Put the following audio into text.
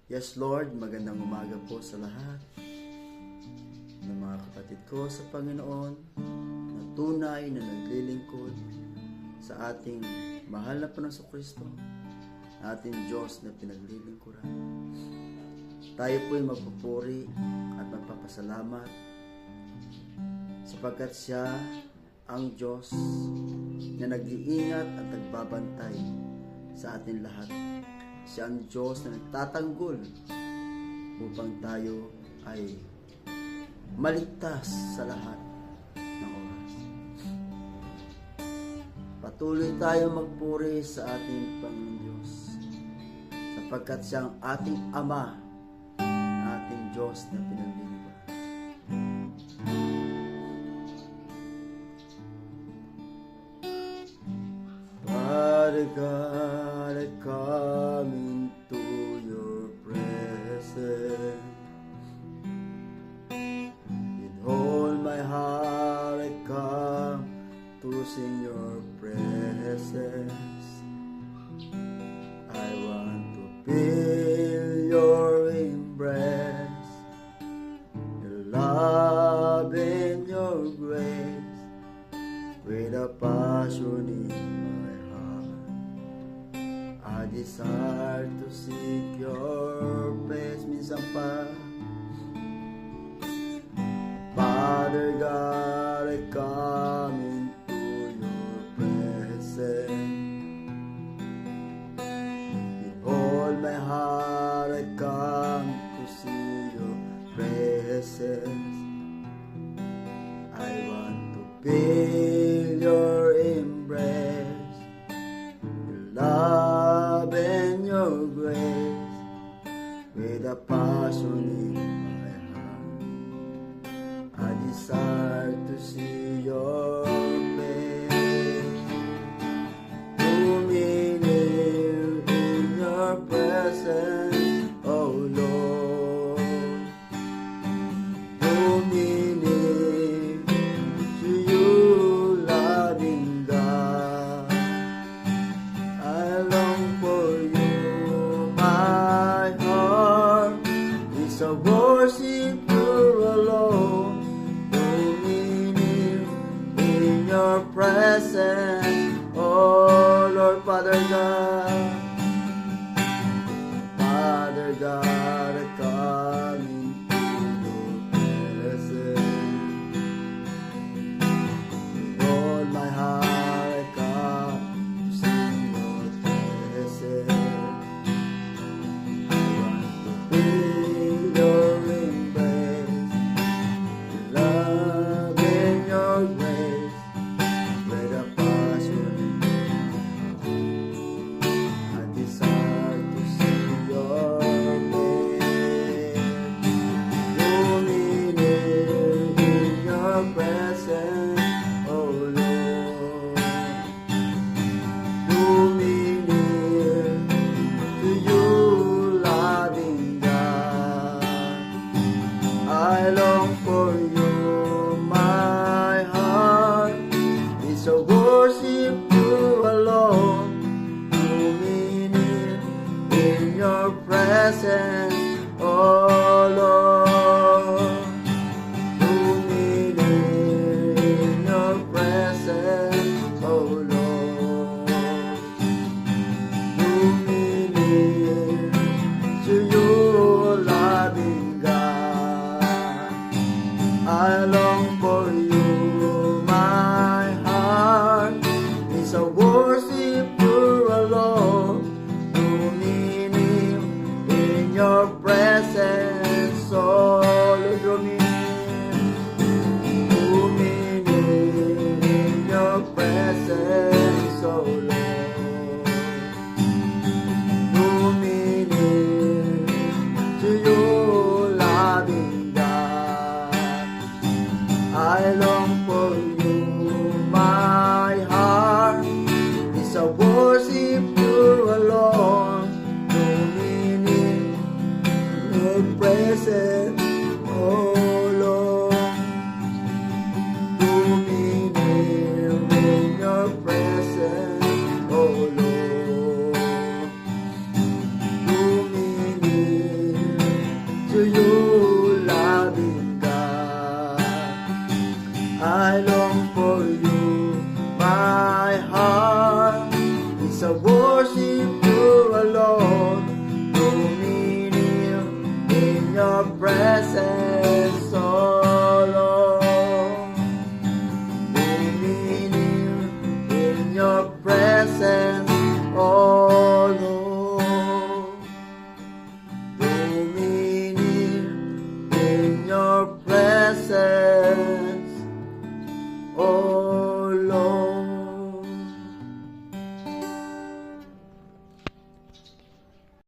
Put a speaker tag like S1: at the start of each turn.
S1: Yes, Lord, magandang umaga po sa lahat ng mga kapatid ko sa Panginoon na tunay na naglilingkod sa ating mahal na Panginoong Kristo, ating Diyos na pinaglilingkuran. Tayo po'y magpupuri at magpapasalamat sapagkat siya ang Diyos na nag-iingat at nagbabantay sa atin lahat. Siya ang Diyos na nagtatanggol upang tayo ay maligtas sa lahat ng oras. Patuloy tayo magpuri sa ating Panginoon Diyos sapagkat siya ang ating Ama, ating Diyos na pinaglilingkuran. Father God, I come into your presence. With all my heart I come to sing your praises. I want to feel your embrace, your love and your grace, with a passion in my heart. I desire to seek your face. Minsan pa, Father God, I come into your presence. With all my heart I come to see your presence. I want to feel your embrace, your love and your grace, with a passion in my heart. I desire to see your face. To me near in your presence, oh Lord. To me near to you, loving God. I long for you, my heart is a worship you alone. To me near in your presence, oh Lord, Father God. Father God, I come into your presence. With all my heart I come to sing your praises. I want to feel your embrace, your love and your grace, with a passion in my heart. I desire to see your face. Draw me near in your presence, oh Lord. Draw me near to you, loving God. I long for you, my heart is a worship you alone. To me near in your presence, oh Lord. To me near in your presence, oh Lord. To me near to you, loving God. I long for you, my heart is a worship you alone. To me near in your presence. my heart is a worship